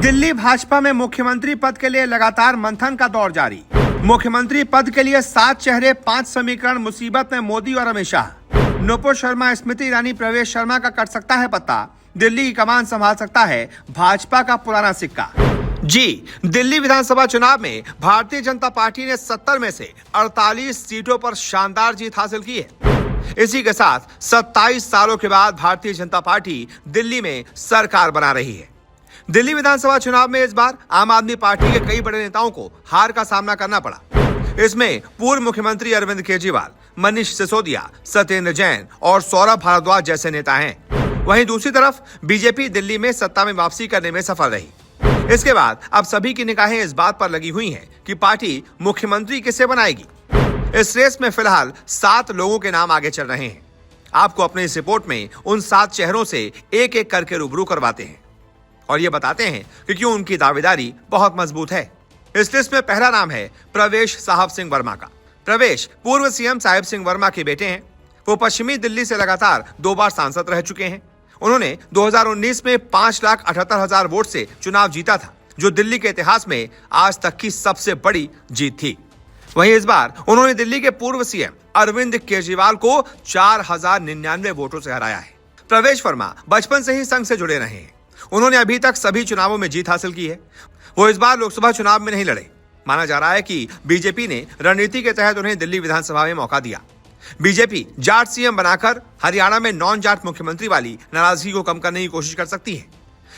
दिल्ली भाजपा में मुख्यमंत्री पद के लिए लगातार मंथन का दौर जारी। मुख्यमंत्री पद के लिए 7 चेहरे 5 समीकरण, मुसीबत में मोदी और अमित शाह। नुपुर शर्मा, स्मृति ईरानी, प्रवेश शर्मा का कट सकता है पत्ता। दिल्ली की कमान संभाल सकता है भाजपा का पुराना सिक्का। जी, दिल्ली विधानसभा चुनाव में भारतीय जनता पार्टी ने 70 में से 48 सीटों पर शानदार जीत हासिल की है। इसी के साथ 27 सालों के बाद भारतीय जनता पार्टी दिल्ली में सरकार बना रही है। दिल्ली विधानसभा चुनाव में इस बार आम आदमी पार्टी के कई बड़े नेताओं को हार का सामना करना पड़ा। इसमें पूर्व मुख्यमंत्री अरविंद केजरीवाल, मनीष सिसोदिया, सत्येंद्र जैन और सौरभ भारद्वाज जैसे नेता हैं। वहीं दूसरी तरफ बीजेपी दिल्ली में सत्ता में वापसी करने में सफल रही। इसके बाद अब सभी की निगाहें इस बात पर लगी हुई हैं कि पार्टी मुख्यमंत्री किसे बनाएगी। इस रेस में फिलहाल 7 लोगों के नाम आगे चल रहे हैं। आपको अपने इस रिपोर्ट में उन 7 चेहरों से एक एक करके रूबरू करवाते हैं और ये बताते हैं कि क्यों उनकी दावेदारी बहुत मजबूत है। इस लिस्ट में पहला नाम है प्रवेश साहब सिंह वर्मा का। प्रवेश पूर्व सीएम साहिब सिंह वर्मा के बेटे हैं। वो पश्चिमी दिल्ली से लगातार 2 बार सांसद रह चुके हैं। उन्होंने 2019 में 5,78,000 वोट से चुनाव जीता था, जो दिल्ली के इतिहास में आज तक की सबसे बड़ी जीत थी। वहीं इस बार उन्होंने दिल्ली के पूर्व सीएम अरविंद केजरीवाल को 4,099 वोटों से हराया है। प्रवेश वर्मा बचपन से ही संघ से जुड़े रहे हैं। उन्होंने अभी तक सभी चुनावों में जीत हासिल की है। वो इस बार लोकसभा चुनाव में नहीं लड़े। माना जा रहा है कि बीजेपी ने रणनीति के तहत उन्हें दिल्ली विधानसभा में मौका दिया। बीजेपी जाट सीएम बनाकर हरियाणा में नॉन जाट मुख्यमंत्री वाली नाराजगी को कम करने की कोशिश कर सकती है।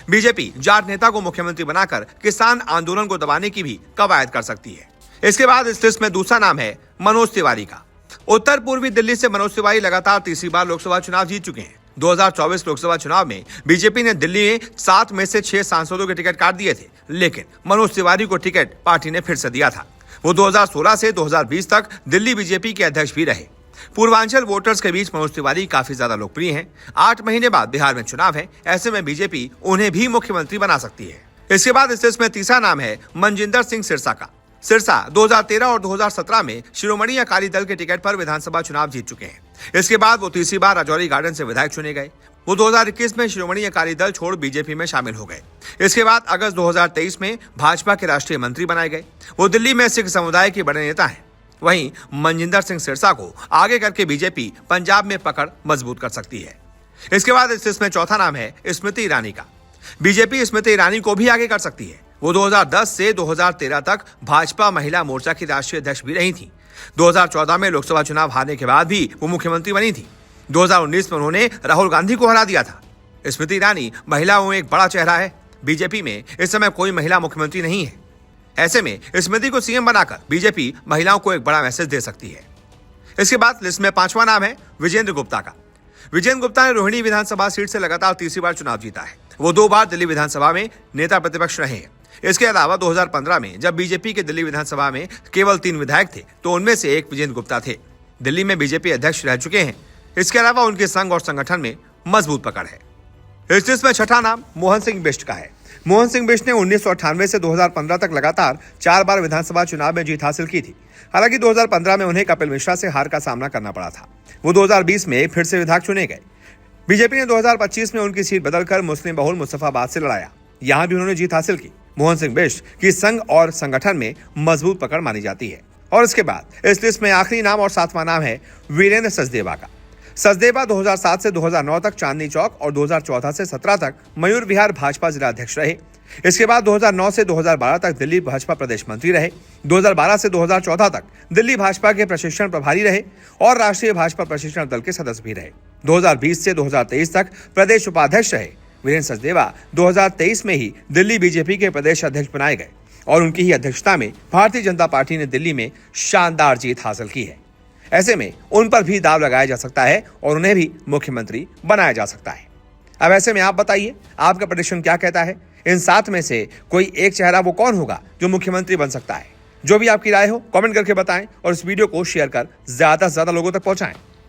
बीजेपी जाट नेता को मुख्यमंत्री बनाकर किसान आंदोलन को दबाने की भी कवायद कर सकती है। इसके बाद इस लिस्ट में दूसरा नाम है मनोज तिवारी का। उत्तर पूर्वी दिल्ली से मनोज तिवारी लगातार तीसरी बार लोकसभा चुनाव जीत चुके हैं। 2024 लोकसभा चुनाव में बीजेपी ने दिल्ली में 7 में से 6 सांसदों के टिकट काट दिए थे, लेकिन मनोज तिवारी को टिकट पार्टी ने फिर से दिया था। वो 2016 से 2020 तक दिल्ली बीजेपी के अध्यक्ष भी रहे। पूर्वांचल वोटर्स के बीच मनोज तिवारी काफी ज्यादा लोकप्रिय हैं। 8 महीने बाद बिहार में चुनाव है, ऐसे में बीजेपी उन्हें भी मुख्यमंत्री बना सकती है। इसके बाद इस लिस्ट में तीसरा नाम है मनजिंदर सिंह सिरसा का। सिरसा 2013 और 2017 में शिरोमणि अकाली दल के टिकट पर विधानसभा चुनाव जीत चुके हैं। इसके बाद वो तीसरी बार राजौरी गार्डन से विधायक चुने गए। वो 2021 में शिरोमणि अकाली दल छोड़ बीजेपी में शामिल हो गए। इसके बाद अगस्त 2023 में भाजपा के राष्ट्रीय मंत्री बनाए गए। वो दिल्ली में सिख समुदाय के बड़े नेता हैं। वहीं मनजिंदर सिंह सिरसा को आगे करके बीजेपी पंजाब में पकड़ मजबूत कर सकती है। इसके बाद इस लिस्ट में चौथा नाम है स्मृति ईरानी का। बीजेपी स्मृति ईरानी को भी आगे कर सकती है। वो 2010 से 2013 तक भाजपा महिला मोर्चा की राष्ट्रीय अध्यक्ष भी रही थी। 2014 में लोकसभा चुनाव हारने के बाद भी वो मुख्यमंत्री बनी थी। 2019 में उन्होंने राहुल गांधी को हरा दिया था। स्मृति ईरानी महिलाओं में एक बड़ा चेहरा है। बीजेपी में इस समय कोई महिला मुख्यमंत्री नहीं है। ऐसे में स्मृति को सीएम बनाकर बीजेपी महिलाओं को एक बड़ा मैसेज दे सकती है। इसके बाद लिस्ट में 5वां नाम है विजेंद्र गुप्ता का। विजेंद्र गुप्ता ने रोहिणी विधानसभा सीट से लगातार तीसरी बार चुनाव जीता है। वो 2 बार दिल्ली विधानसभा में नेता प्रतिपक्ष रहे हैं। इसके अलावा 2015 में जब बीजेपी के दिल्ली विधानसभा में केवल 3 विधायक थे, तो उनमें से एक विजेंद्र गुप्ता थे। दिल्ली में बीजेपी अध्यक्ष रह चुके हैं। इसके अलावा उनके संघ और संगठन में मजबूत पकड़ है। इस लिस्ट में छठा नाम मोहन सिंह बिष्ट का है। मोहन सिंह बिष्ट ने 1998 से 2015 तक लगातार 4 बार विधानसभा चुनाव में जीत हासिल की थी। हालांकि 2015 में उन्हें कपिल मिश्रा से हार का सामना करना पड़ा था। वो 2020 में फिर से विधायक चुने गए। बीजेपी ने 2025 में उनकी सीट बदलकर मुस्लिम बहुल मुस्तफाबाद से लड़ाया। यहाँ भी उन्होंने जीत हासिल की। मोहन सिंह बिष्ट की संघ और संगठन में मजबूत पकड़ मानी जाती है। और इसके बाद इस लिस्ट में आखिरी नाम और 7वां नाम है वीरेंद्र सचदेवा का। सचदेवा 2007 से 2009 तक चांदनी चौक और 2014 से 17 तक मयूर विहार भाजपा जिला अध्यक्ष रहे। इसके बाद 2009 से 2012 तक दिल्ली भाजपा प्रदेश मंत्री रहे। 2012 से 2014 तक दिल्ली भाजपा के प्रशिक्षण प्रभारी रहे और राष्ट्रीय भाजपा प्रशिक्षण दल के सदस्य भी रहे। 2020 से 2023 तक प्रदेश उपाध्यक्ष रहे। वीरेंद्र सचदेवा 2023 में ही दिल्ली बीजेपी के प्रदेश अध्यक्ष बनाए गए और उनकी ही अध्यक्षता में भारतीय जनता पार्टी ने दिल्ली में शानदार जीत हासिल की है। ऐसे में उन पर भी दाव लगाया जा सकता है और उन्हें भी मुख्यमंत्री बनाया जा सकता है। अब ऐसे में आप बताइए, आपका प्रेडिक्शन क्या कहता है? इन 7 में से कोई एक चेहरा वो कौन होगा जो मुख्यमंत्री बन सकता है? जो भी आपकी राय हो कमेंट करके बताएं और इस वीडियो को शेयर कर ज्यादा से ज्यादा लोगों तक पहुंचाएं।